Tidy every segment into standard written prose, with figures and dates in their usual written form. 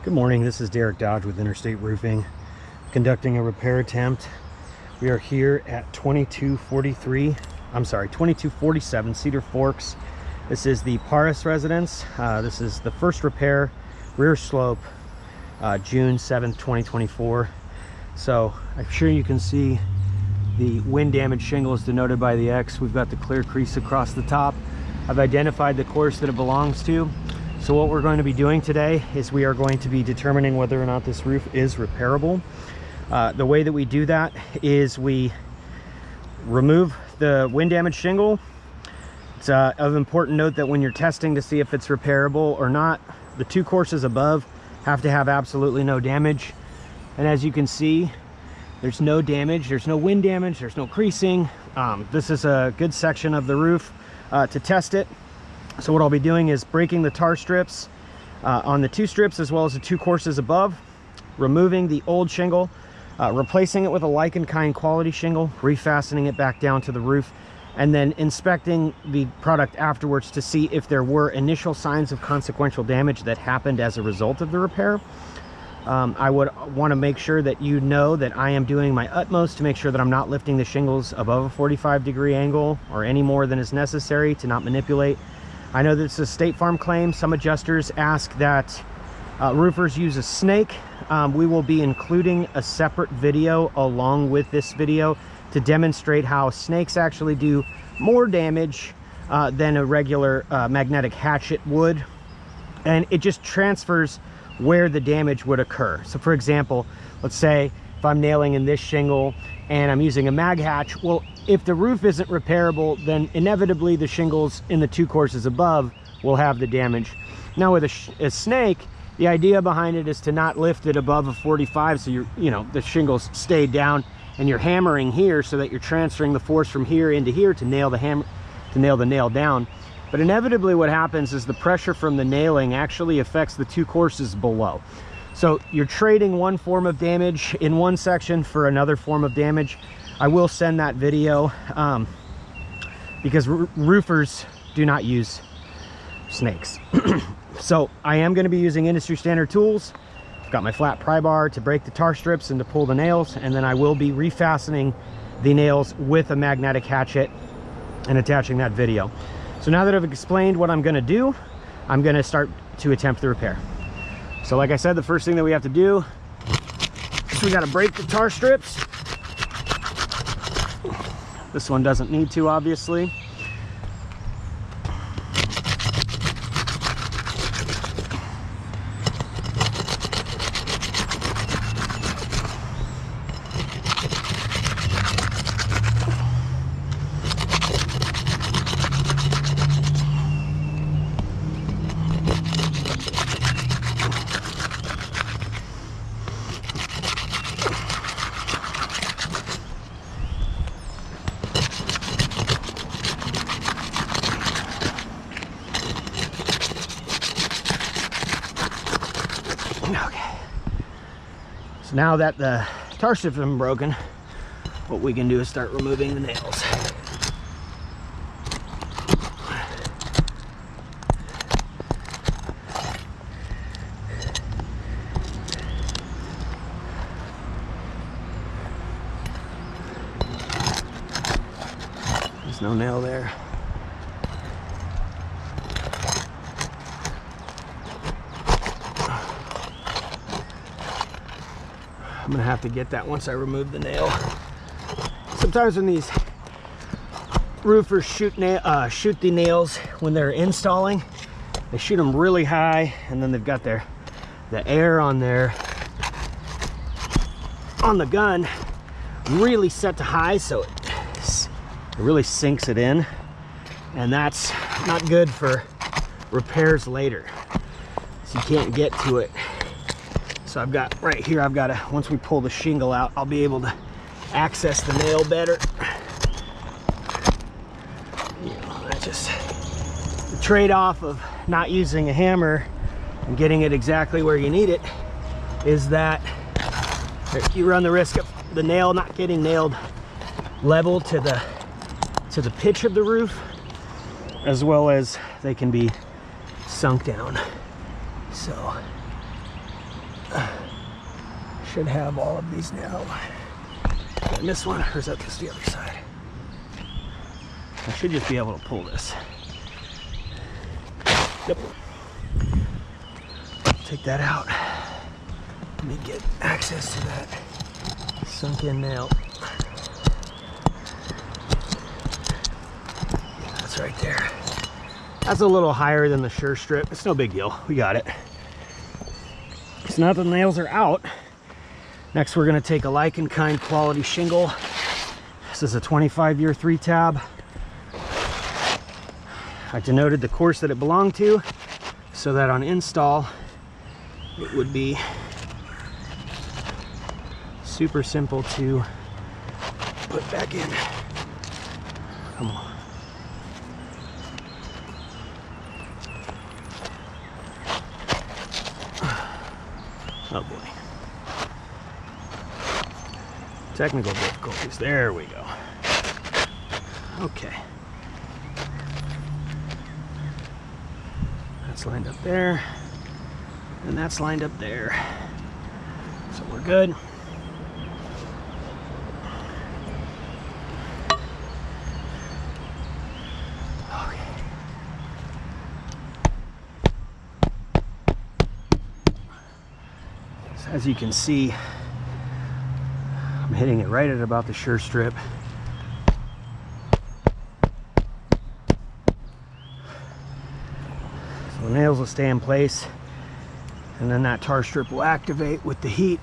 Good morning, this is Derek Dodge with Interstate Roofing, conducting a repair attempt. We are here at 2247 Cedar Forks. This is the Paris residence. This is the first repair, rear slope, June 7th, 2024. So I'm sure you can see the wind damage shingle is denoted by the X. We've got the clear crease across the top. I've identified the course that it belongs to. So what we're going to be doing today is we are going to be determining whether or not this roof is repairable. The way that we do that is we remove the wind damage shingle. It's of important note that when you're testing to see if it's repairable or not, the two courses above have to have absolutely no damage. And as you can see, there's no damage, there's no wind damage, there's no creasing. This is a good section of the roof to test it. So what I'll be doing is breaking the tar strips on the two strips as well as the two courses above, removing the old shingle, replacing it with a like and kind quality shingle, refastening it back down to the roof, and then inspecting the product afterwards to see if there were initial signs of consequential damage that happened as a result of the repair. I would want to make sure that you know that I am doing my utmost to make sure that I'm not lifting the shingles above a 45-degree angle or any more than is necessary to not manipulate. I know this is a State Farm claim. Some adjusters ask that roofers use a snake. We will be including a separate video along with this video to demonstrate how snakes actually do more damage than a regular magnetic hatchet would. And it just transfers where the damage would occur. So for example, let's say if I'm nailing in this shingle and I'm using a mag hatch, well, if the roof isn't repairable, then inevitably the shingles in the two courses above will have the damage. Now with a snake, the idea behind it is to not lift it above a 45, so the shingles stay down, and you're hammering here so that you're transferring the force from here into here to nail the nail down. But inevitably what happens is the pressure from the nailing actually affects the two courses below. So you're trading one form of damage in one section for another form of damage. I will send that video because roofers do not use snakes. So I am going to be using industry standard tools. I've got my flat pry bar to break the tar strips and to pull the nails, and then I will be refastening the nails with a magnetic hatchet and attaching that video. So now that I've explained what I'm going to do, I'm going to start to attempt the repair. So like I said, the first thing that we have to do is we got to break the tar strips. This one doesn't need to, obviously. Okay, so now that the tar strips have been broken, what we can do is start removing the nails. There's no nail there. I'm gonna have to get that once I remove the nail. Sometimes when these roofers shoot the nails when they're installing, they shoot them really high, and then they've got the air on the gun really set to high, so it really sinks it in, and that's not good for repairs later. So you can't get to it. So I've got right here, once we pull the shingle out, I'll be able to access the nail better. That's just the trade-off of not using a hammer and getting it exactly where you need it, is that you run the risk of the nail not getting nailed level to the pitch of the roof, as well as they can be sunk down. So should have all of these now. Did I miss one, or is that just the other side? I should just be able to pull this. Yep. Take that out. Let me get access to that sunk in nail. That's right there. That's a little higher than the sure strip. It's no big deal. We got it. So now the nails are out. Next, we're going to take a Like and Kind quality shingle. This is a 25-year 3-tab. I denoted the course that it belonged to so that on install it would be super simple to put back in. Come on. Oh boy. Technical difficulties. There we go. Okay. That's lined up there. And that's lined up there. So we're good. Okay. So as you can see, I'm hitting it right at about the sure strip. So the nails will stay in place, and then that tar strip will activate with the heat.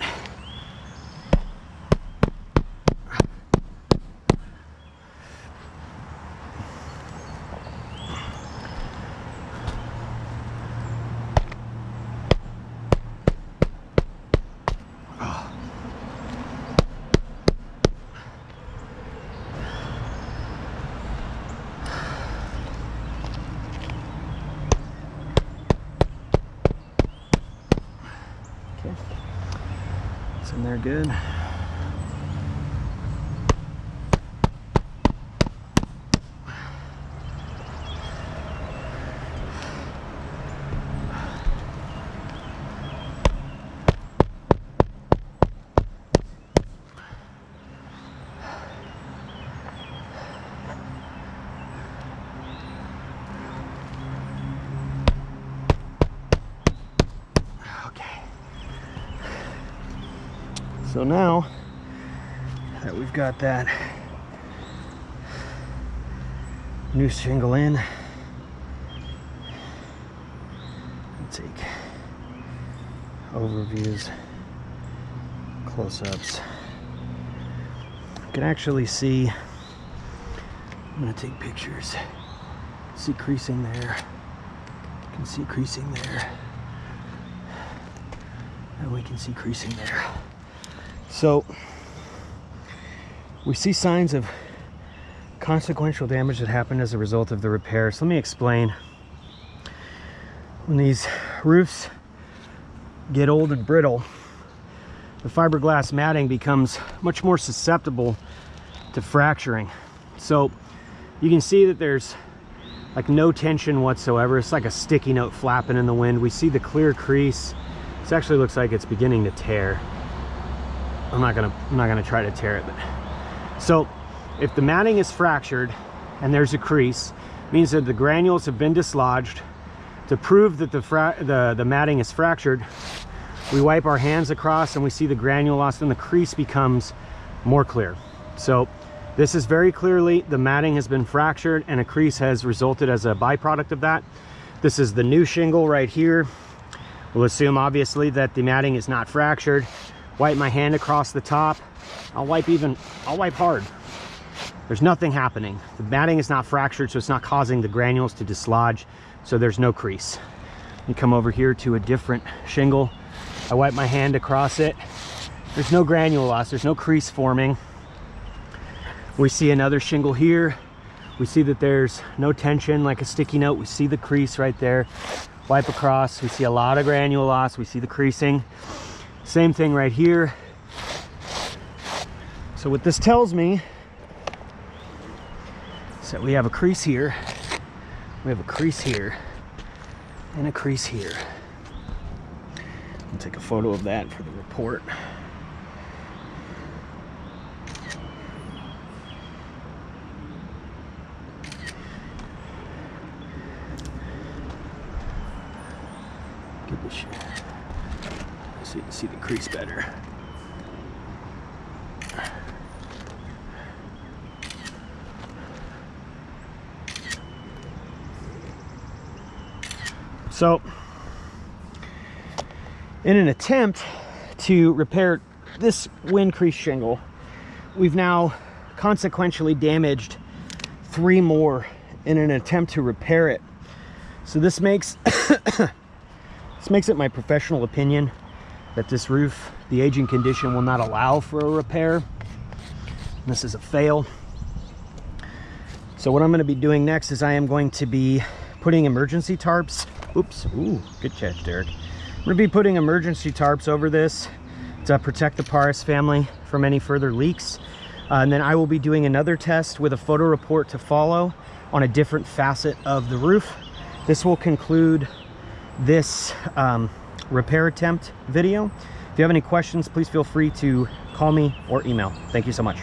It's in there good. So now that we've got that new shingle in, I'll take overviews, close-ups. You can actually see, I'm going to take pictures, see creasing there, you can see creasing there, and we can see creasing there. So we see signs of consequential damage that happened as a result of the repair. So let me explain. When these roofs get old and brittle, the fiberglass matting becomes much more susceptible to fracturing. So you can see that there's like no tension whatsoever. It's like a sticky note flapping in the wind. We see the clear crease. This actually looks like it's beginning to tear. I'm not gonna try to tear it. But so if the matting is fractured and there's a crease, it means that the granules have been dislodged. To prove that the matting is fractured, we wipe our hands across and we see the granule loss, and the crease becomes more clear. So this is very clearly the matting has been fractured and a crease has resulted as a byproduct of that. This is the new shingle right here. We'll assume obviously that the matting is not fractured. Wipe my hand across the top. I'll wipe hard. There's nothing happening. The matting is not fractured, so it's not causing the granules to dislodge, so there's no crease. You come over here to a different shingle. I wipe my hand across it. There's no granule loss, there's no crease forming. We see another shingle here. We see that there's no tension, like a sticky note. We see the crease right there. Wipe across, we see a lot of granule loss. We see the creasing. Same thing right here. So what this tells me is that we have a crease here, we have a crease here, and a crease here. I'll take a photo of that for the report. put this shit so you can see the crease better. So, in an attempt to repair this wind crease shingle, we've now consequentially damaged 3 more in an attempt to repair it. So this makes this makes it my professional opinion that this roof, the aging condition, will not allow for a repair. This is a fail. So what I'm going to be doing next is I am going to be putting emergency tarps. Oops. Ooh, good catch, Derek. I'm going to be putting emergency tarps over this to protect the Paris family from any further leaks. And then I will be doing another test with a photo report to follow on a different facet of the roof. This will conclude this repair attempt video. If you have any questions, please feel free to call me or email. Thank you so much.